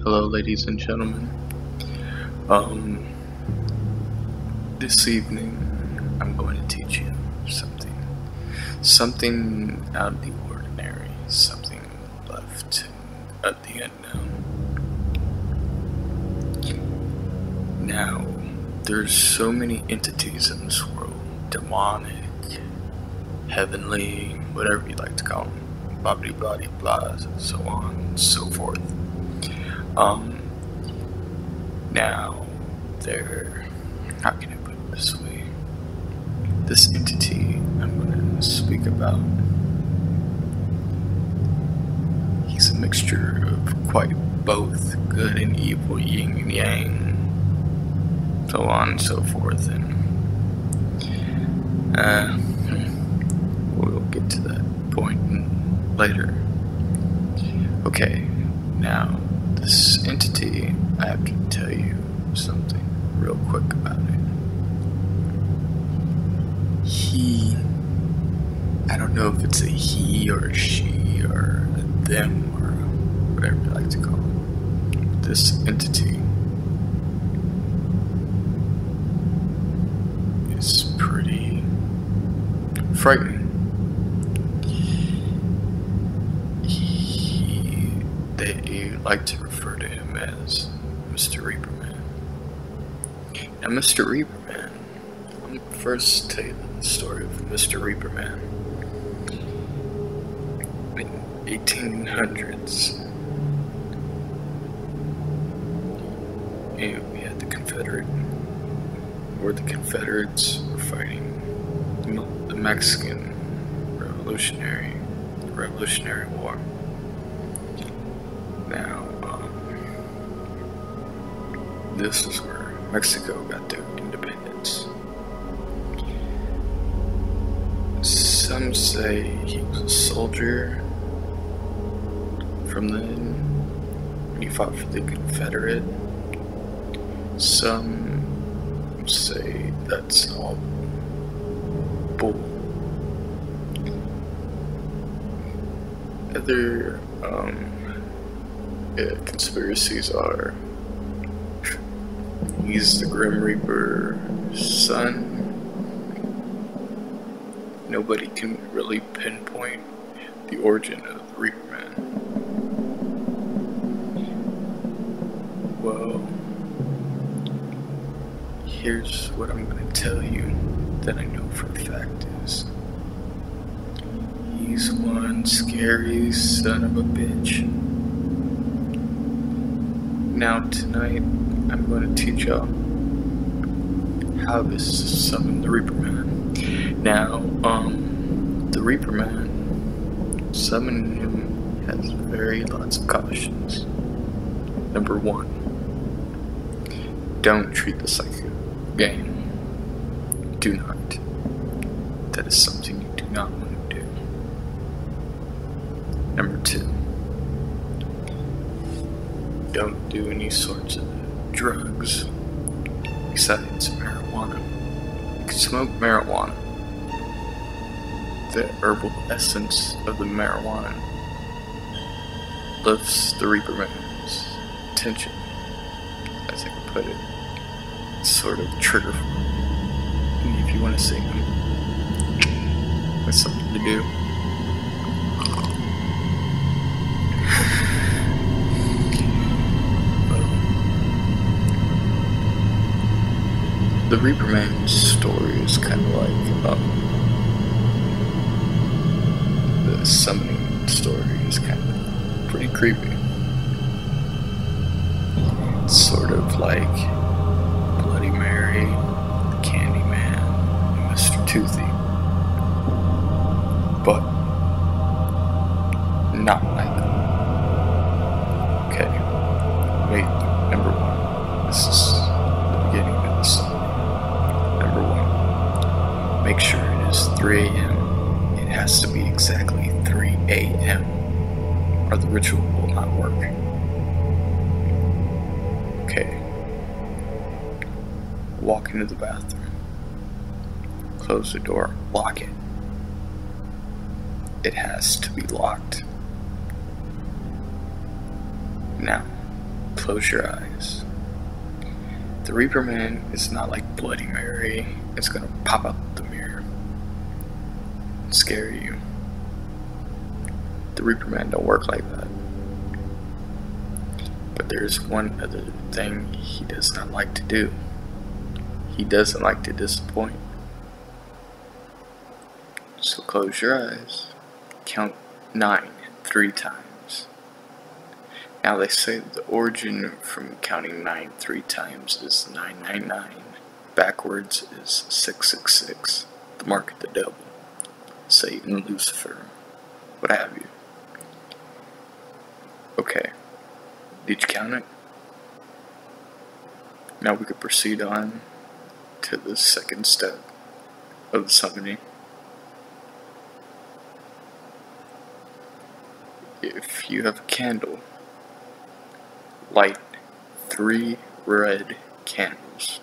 Hello, ladies and gentlemen. Um, this evening I'm going to teach you something out of the ordinary, something left at the unknown. Now, there's so many entities in this world, demonic, heavenly, whatever you like to call them, blah blah blah blah, so on and so forth. Now, how can I put it this way? This entity I'm going to speak about, he's a mixture of quite both good and evil, yin and yang, so on and so forth, and we'll get to that point later. Okay, now, this entity, I have to tell you something real quick about it. I don't know if it's a he or a she or a them or whatever you like to call it. This entity is pretty frightening. They like to refer to him as Mr. Reaperman. Now, Mr. Reaperman, I'm going to first tell you the story of Mr. Reaperman. In 1800s, we had the Confederates were fighting the Mexican Revolutionary War. Now, this is where Mexico got their independence. Some say he was a soldier from then when he fought for the Confederate. Some say that's all bull. Other conspiracies are he's the Grim Reaper's son. Nobody can really pinpoint the origin of the Reaperman. Well, here's what I'm going to tell you that I know for a fact is he's one scary son of a bitch. Now tonight, I'm going to teach y'all how to summon the Reaperman. Now, the Reaperman, summoning him has lots of cautions. Number 1, don't treat this like a game. Do not. That is something you do not want to do. Number 2, don't do any sorts of drugs besides marijuana. You can smoke marijuana. The herbal essence of the marijuana lifts the Reaperman's attention, as I can put it. It's sort of trigger. If you want to see him, that's something to do. The Reaperman's story is kind of like the summoning story is kind of pretty creepy. It's sort of like Bloody Mary, the Candyman, and Mr. Toothy, but not like them. Okay, wait. Number 1. This is the beginning of the story. Number 1, make sure it is 3 a.m. It has to be exactly 3 a.m. or the ritual will not work. Okay. Walk into the bathroom. Close the door. Lock it. It has to be locked. Now, Close your eyes. The reaperman is not like Bloody Mary. It's gonna pop out the mirror and scare you. The reaperman don't work like that. But there's one other thing he does not like to do. He doesn't like to disappoint. So close your eyes. Count 9 3 times. Now they say the origin from counting 9 3 times is 999. Backwards is 666. The mark of the devil. Satan, Lucifer, what have you. Okay. Did you count it? Now we could proceed on to the second step of the summoning. If you have a candle, light 3 red candles.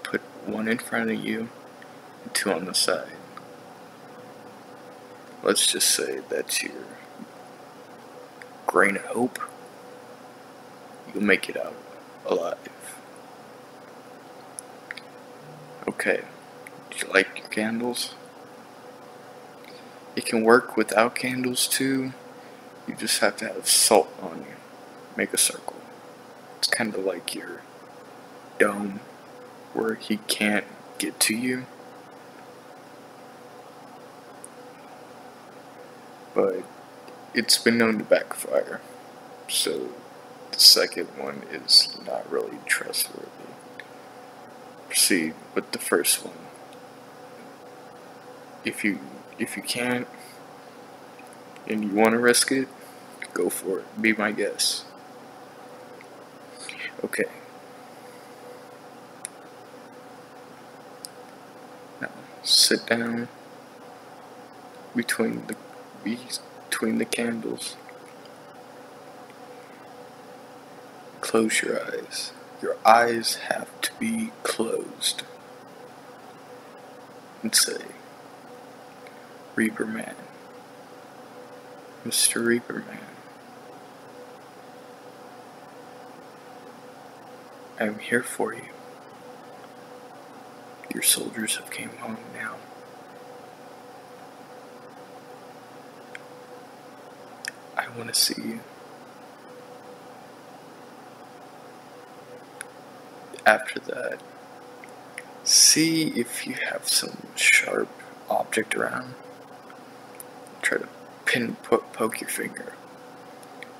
Put 1 in front of you and 2 on the side. Let's just say that's your grain of hope. You'll make it out alive. Okay, do you like your candles? It can work without candles too. You just have to have salt on you. Make a circle. It's kind of like your dome where he can't get to you. But it's been known to backfire. So the second one is not really trustworthy. Proceed with the first one. If you can't and you want to risk it, go for it. Be my guest. Okay. Now sit down between the candles. Close your eyes. Your eyes have to be closed. And say, Reaperman, Mr. Reaperman, I am here for you. Your soldiers have came home now. I want to see you. After that, see if you have some sharp object around. Try to poke your finger.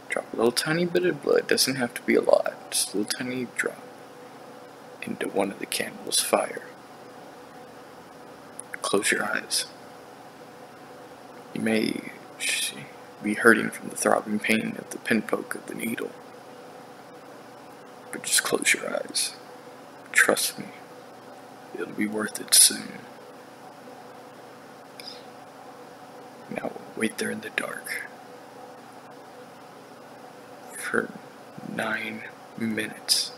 Drop a little tiny bit of blood. Doesn't have to be a lot. Just a little tiny drop into one of the candles' fire. Close your eyes. You may be hurting from the throbbing pain of the pin poke of the needle. But just close your eyes. Trust me, it'll be worth it soon. Now wait there in the dark for 9 minutes.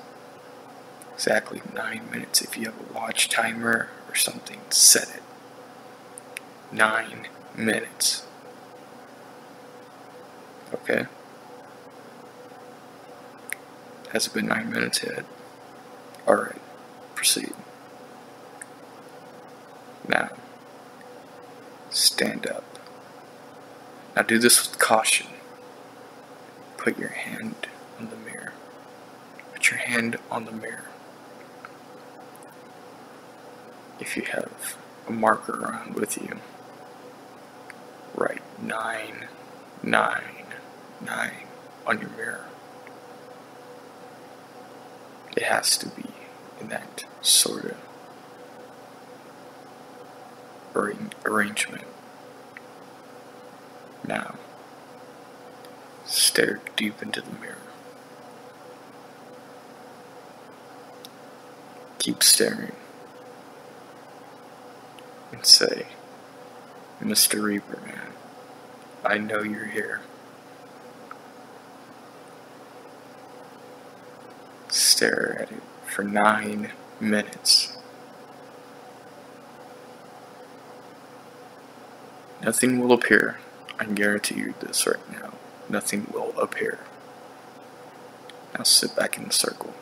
Exactly 9 minutes. If you have a watch timer or something, set it. 9 minutes. Okay? Has it been 9 minutes yet? Alright, proceed. Now, stand up. Now do this with caution. Put your hand on the mirror. Put your hand on the mirror. If you have a marker around with you, write 999 on your mirror. It has to be in that sort of arrangement. Now, stare deep into the mirror. Keep staring. And say, Mr. Reaperman, I know you're here. Stare at it for 9 minutes. Nothing will appear. I can guarantee you this right now. Nothing will appear. Now sit back in the circle.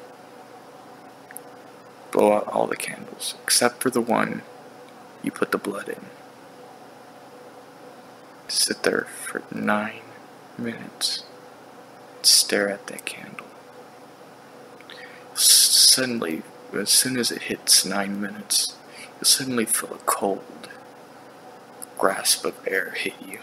Blow out all the candles, except for the one you put the blood in. Sit there for 9 minutes. Stare at that candle. Suddenly, as soon as it hits 9 minutes, you'll suddenly feel a cold grasp of air hit you.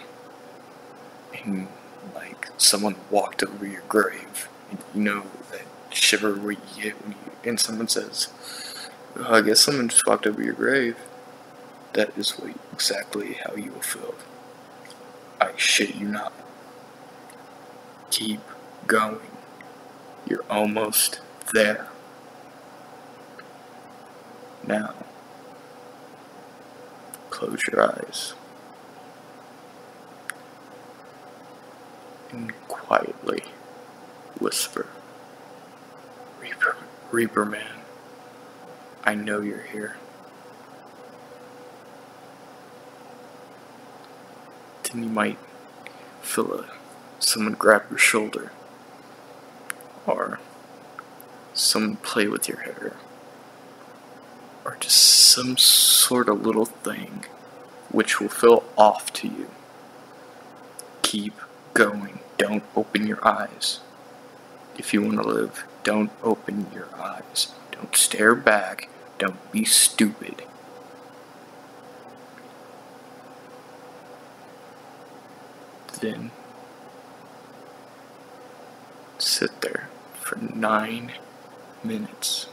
And like someone walked over your grave. And you know that shiver where you get when and someone says, "Oh, I guess someone just walked over your grave." That is exactly how you will feel. I shit you not. Keep going. You're almost there. Now, close your eyes and quietly whisper, Reaperman, I know you're here. Then you might feel someone grab your shoulder, or someone play with your hair, or just some sort of little thing which will feel off to you. Keep going. Don't open your eyes. If you want to live, don't open your eyes. Don't stare back. Don't be stupid. Then sit there for 9 minutes.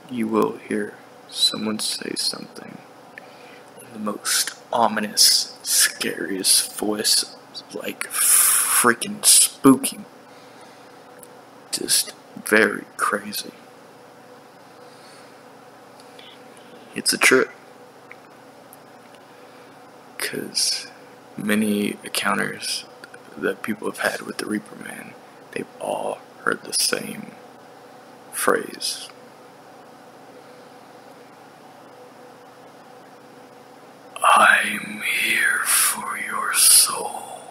You will hear someone say something in the most ominous, scariest voice, like freaking spooky. Just very crazy. It's a trip. Because many encounters that people have had with the reaperman, they've all heard the same phrase. I'm here for your soul.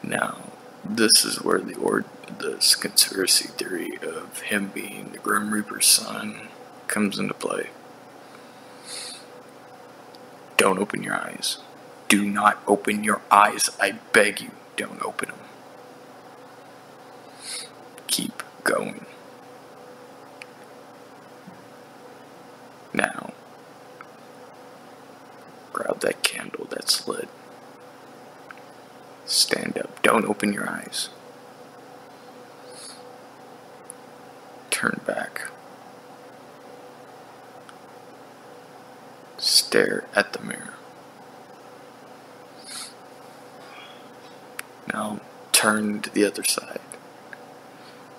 Now, this is where this conspiracy theory of him being the Grim Reaper's son comes into play. Don't open your eyes. Do not open your eyes. I beg you, don't open them. Keep going. Now, grab that candle that's lit. Stand up. Don't open your eyes. Turn back. Stare at the mirror. Now turn to the other side,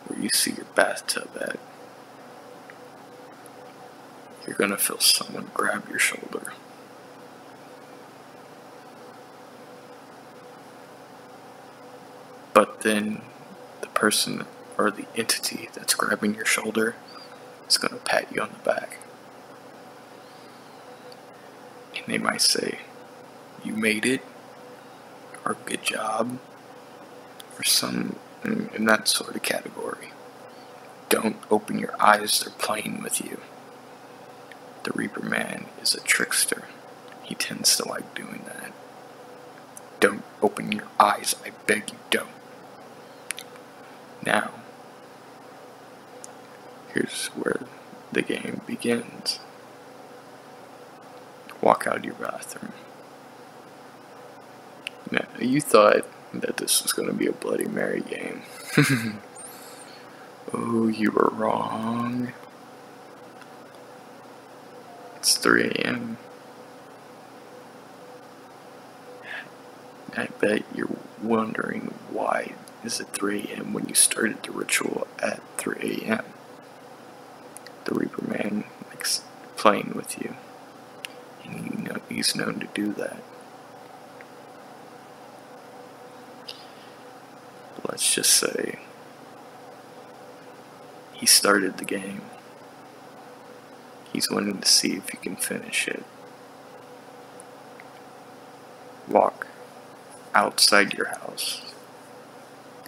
where you see your bathtub at. You're gonna feel someone grab your shoulder. But then the person or the entity that's grabbing your shoulder is gonna pat you on the back. And they might say, "You made it," or "Good job," or some in that sort of category. Don't open your eyes, they're playing with you. The reaperman is a trickster. He tends to like doing that. Don't open your eyes, I beg you, don't. Now, here's where the game begins. Walk out of your bathroom. Now, you thought that this was going to be a Bloody Mary game. Oh, you were wrong. It's 3 a.m. I bet you're wondering why is it 3 a.m. when you started the ritual at 3 a.m. The reaperman likes playing with you. And he's known to do that. Let's just say he started the game. He's wanting to see if he can finish it. walk outside your house.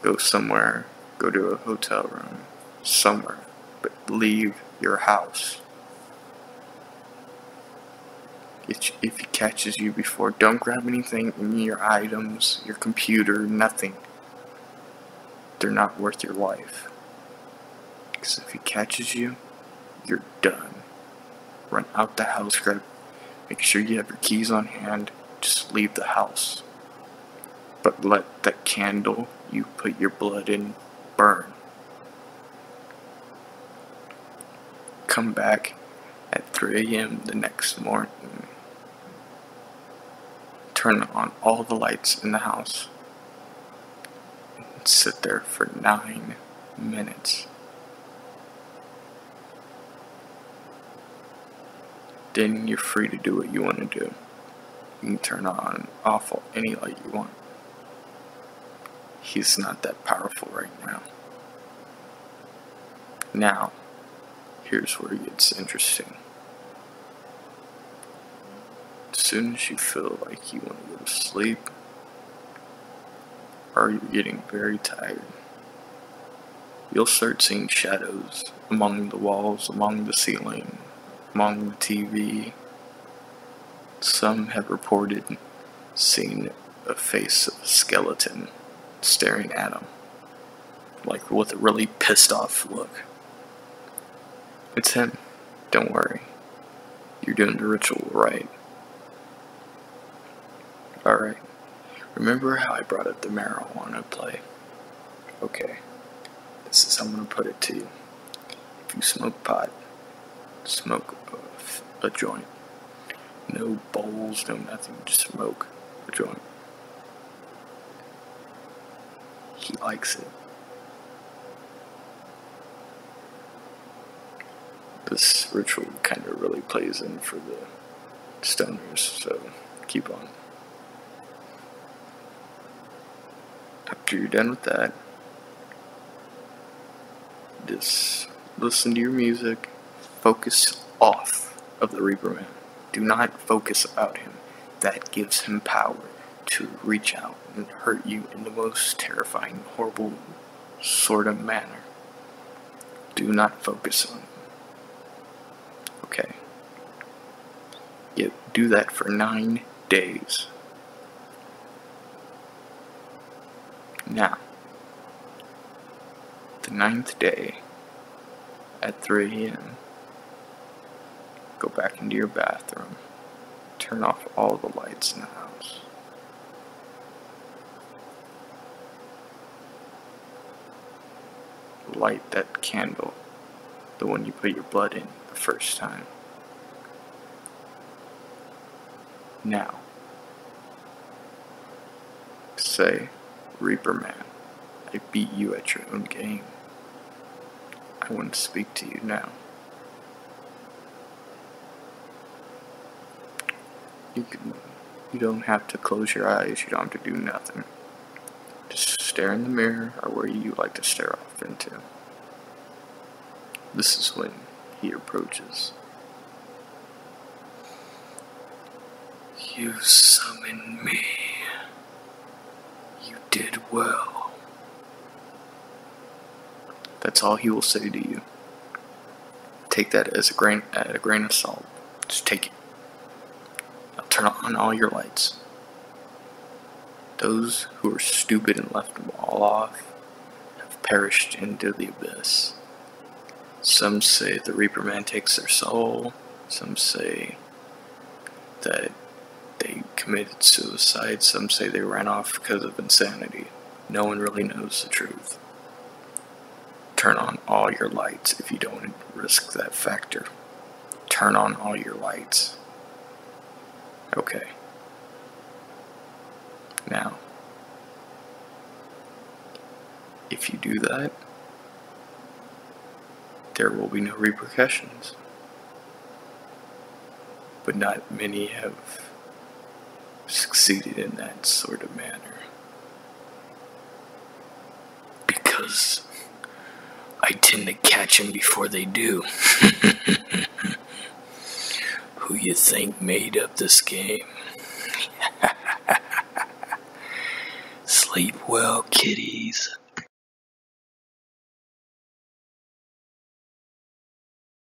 Go somewhere, go to a hotel room, somewhere, but leave your house. If he catches you before, don't grab anything, any of your items, your computer, nothing. They're not worth your life. Because if he catches you, you're done. Run out the house, make sure you have your keys on hand, just leave the house. But let that candle you put your blood in burn. Come back at 3 a.m. the next morning. Turn on all the lights in the house. And sit there for 9 minutes. Then you're free to do what you want to do. You can turn on, off any light you want. He's not that powerful right now. Now, here's where it gets interesting. As soon as you feel like you want to go to sleep, or you're getting very tired, you'll start seeing shadows among the walls, along the ceiling, among the TV. Some have reported seeing a face of a skeleton staring at them, like with a really pissed off look. It's him. Don't worry. You're doing the ritual right. Alright. Remember how I brought up the marijuana play? Okay. This is how I'm going to put it to you. If you smoke pot, smoke a joint. No bowls, no nothing. Just smoke a joint. He likes it. This ritual kind of really plays in for the stoners, so keep on. After you're done with that, just listen to your music, focus off of the reaperman. Do not focus about him. That gives him power to reach out and hurt you in the most terrifying, horrible sort of manner. Do not focus on him. Okay. Do that for 9 days. Now, the 9th day at 3 a.m., go back into your bathroom, turn off all the lights in the house. Light that candle, the one you put your blood in the first time. Now, say, Reaperman, I beat you at your own game. I want to speak to you now. You don't have to close your eyes, you don't have to do nothing. Just stare in the mirror or where you like to stare off into. This is when he approaches. You summoned me. You did well. That's all he will say to you. Take that as a grain of salt. Just take it. Now turn on all your lights. Those who are stupid and left them all off have perished into the abyss. Some say the Reaperman takes their soul. Some say that they committed suicide. Some say they ran off because of insanity. No one really knows the truth. Turn on all your lights if you don't want to risk that factor. Turn on all your lights. Okay. Now, if you do that, there will be no repercussions. But not many have succeeded in that sort of manner. Because I tend to catch them before they do. Who you think made up this game? Well, kiddies,